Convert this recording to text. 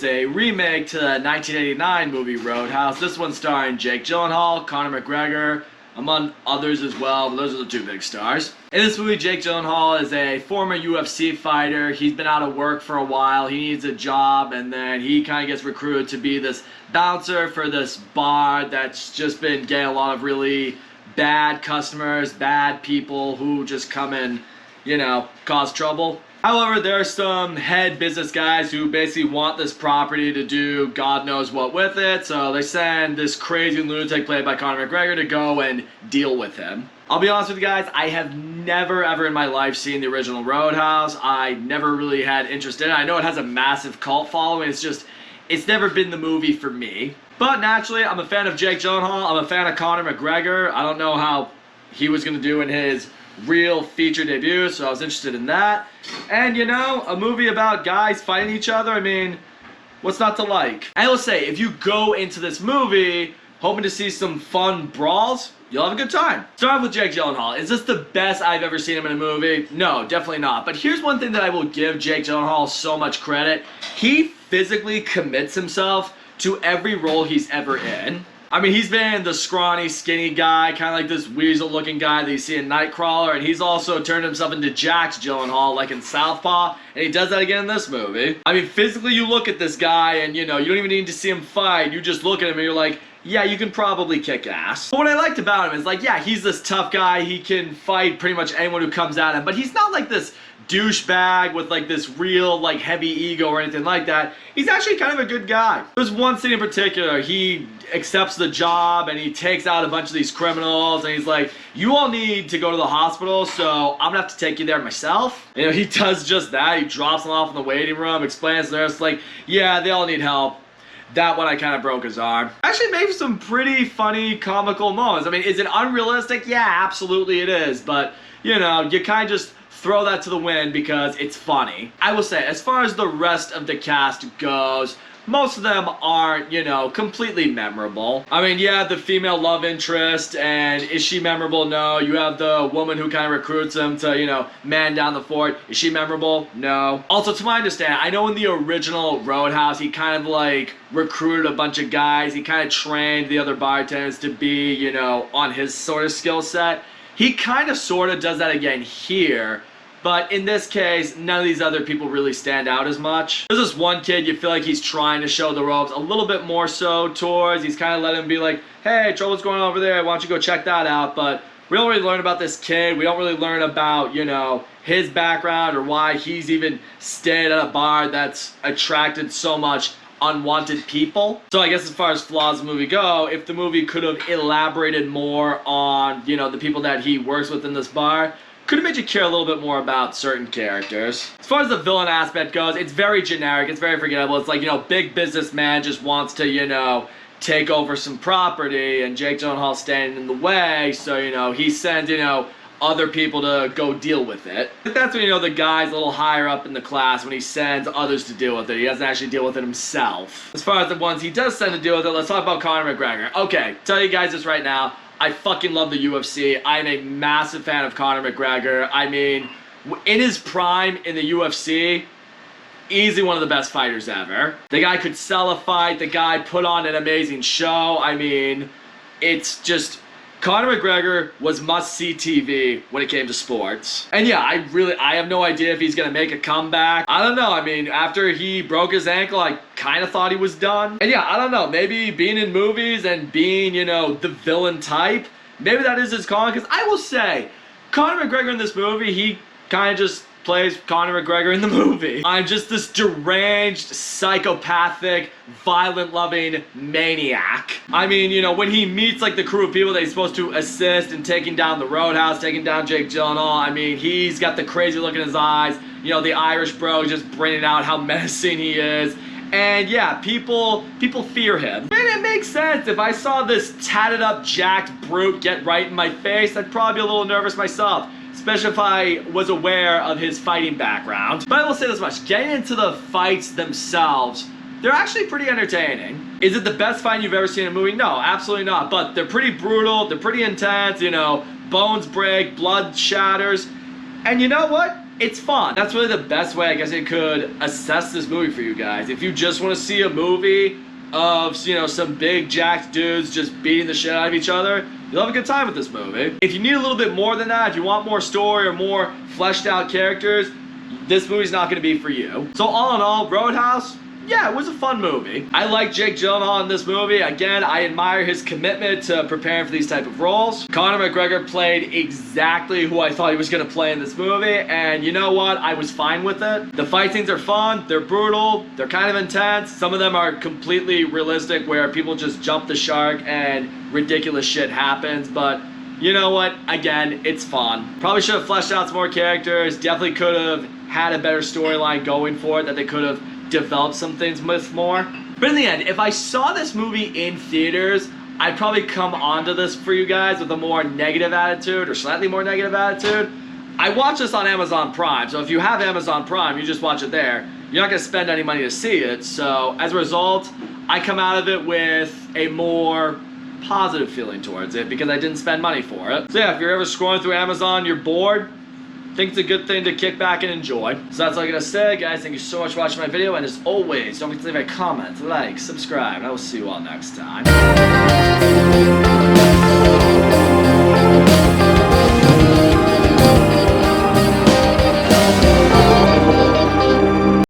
is a remake to the 1989 movie Roadhouse. This one starring Jake Gyllenhaal, Conor McGregor, among others as well, but those are the two big stars. In this movie, Jake Gyllenhaal is a former UFC fighter. He's been out of work for a while. He needs a job, and then he kind of gets recruited to be this bouncer for this bar that's just been getting a lot of really bad customers, bad people who just come and, you know, cause trouble. However, there are some head business guys who basically want this property to do God knows what with it, so they send this crazy lunatic played by Conor McGregor to go and deal with him. I'll be honest with you guys, I have never ever in my life seen the original Roadhouse. I never really had interest in it. I know it has a massive cult following, it's never been the movie for me. But naturally, I'm a fan of Jake Gyllenhaal, I'm a fan of Conor McGregor. I don't know how he was going to do in his real feature debut, so I was interested in that. And you know, a movie about guys fighting each other, I mean, what's not to like? I will say, if you go into this movie hoping to see some fun brawls, you'll have a good time. Start off with Jake Gyllenhaal. Is this the best I've ever seen him in a movie? No, definitely not. But here's one thing that I will give Jake Gyllenhaal so much credit. He physically commits himself to every role he's ever in. I mean, he's been the scrawny, skinny guy, kind of like this weasel-looking guy that you see in Nightcrawler, and he's also turned himself into Jax Gyllenhaal, like in Southpaw, and he does that again in this movie. I mean, physically, you look at this guy, and you know, you don't even need to see him fight. You just look at him, and you're like, yeah, you can probably kick ass. But what I liked about him is, like, yeah, he's this tough guy. He can fight pretty much anyone who comes at him, but he's not like this douchebag with like this real like heavy ego or anything like that. He's actually kind of a good guy. There's one scene in particular, he accepts the job and he takes out a bunch of these criminals and he's like, you all need to go to the hospital, so I'm gonna have to take you there myself. You know, he does just that. He drops them off in the waiting room, explains to the nurse like, yeah, they all need help. That one I kind of broke his arm. Actually made some pretty funny comical moments. I mean, is it unrealistic? Yeah, absolutely it is, but you know, you kind of just throw that to the wind because it's funny. I will say, as far as the rest of the cast goes, most of them aren't, you know, completely memorable. I mean, yeah, the female love interest, and is she memorable? No. You have the woman who kind of recruits him to, you know, man down the fort. Is she memorable? No. Also, to my understanding, I know in the original Roadhouse, he kind of like recruited a bunch of guys. He kind of trained the other bartenders to be, you know, on his sort of skill set. He kind of sort of does that again here. But in this case, none of these other people really stand out as much. There's this one kid you feel like he's trying to show the ropes a little bit more so towards. He's kind of letting him be like, hey, trouble's going on over there. Why don't you go check that out? But we don't really learn about this kid. We don't really learn about, you know, his background or why he's even stayed at a bar that's attracted so much unwanted people. So I guess as far as flaws of the movie go, if the movie could have elaborated more on, you know, the people that he works with in this bar, could have made you care a little bit more about certain characters. As far as the villain aspect goes, it's very generic, it's very forgettable. It's like, you know, big businessman just wants to, you know, take over some property and Jake Gyllenhaal standing in the way, so, you know, he sends, you know, other people to go deal with it. But that's when, you know, the guy's a little higher up in the class when he sends others to deal with it. He doesn't actually deal with it himself. As far as the ones he does send to deal with it, let's talk about Conor McGregor. Okay, tell you guys this right now. I fucking love the UFC. I am a massive fan of Conor McGregor. I mean, in his prime in the UFC, easily one of the best fighters ever. The guy could sell a fight. The guy put on an amazing show. I mean, it's just, Conor McGregor was must-see TV when it came to sports. And yeah, I have no idea if he's gonna make a comeback. I don't know. I mean, after he broke his ankle, I kind of thought he was done. And yeah, I don't know. Maybe being in movies and being, you know, the villain type, maybe that is his calling. Because I will say, Conor McGregor in this movie, he kind of just plays Conor McGregor in the movie. I'm just this deranged, psychopathic, violent-loving maniac. I mean, you know, when he meets like the crew of people that he's supposed to assist in taking down the Roadhouse, taking down Jake Gyllenhaal, I mean, he's got the crazy look in his eyes. You know, the Irish bro just bringing out how menacing he is. And yeah, people fear him. And it makes sense. If I saw this tatted up, jacked brute get right in my face, I'd probably be a little nervous myself. Especially if I was aware of his fighting background. But I will say this much, getting into the fights themselves, they're actually pretty entertaining. Is it the best fight you've ever seen in a movie? No, absolutely not. But they're pretty brutal, they're pretty intense, you know, bones break, blood shatters. And you know what? it's fun. That's really the best way I guess I could assess this movie for you guys. If you just want to see a movie of, you know, some big jacked dudes just beating the shit out of each other, you'll have a good time with this movie. If you need a little bit more than that, if you want more story or more fleshed out characters, this movie's not going to be for you. So all in all, Roadhouse, yeah, it was a fun movie. I like Jake Gyllenhaal in this movie. Again, I admire his commitment to preparing for these type of roles. Conor McGregor played exactly who I thought he was going to play in this movie, and you know what? I was fine with it. The fight scenes are fun, they're brutal, they're kind of intense. Some of them are completely realistic where people just jump the shark and ridiculous shit happens, but you know what? Again, it's fun. Probably should have fleshed out some more characters, definitely could have had a better storyline going for it that they could have developed some things with more. But in the end, if I saw this movie in theaters, I'd probably come onto this for you guys with a more negative attitude or slightly more negative attitude. I watched this on Amazon Prime, so if you have Amazon Prime, you just watch it there. You're not gonna spend any money to see it, so as a result, I come out of it with a more positive feeling towards it because I didn't spend money for it. So yeah, if you're ever scrolling through Amazon, you're bored, I think it's a good thing to kick back and enjoy. So that's all I'm gonna say, guys. Thank you so much for watching my video, and as always, don't forget to leave a comment, like, subscribe, and I will see you all next time.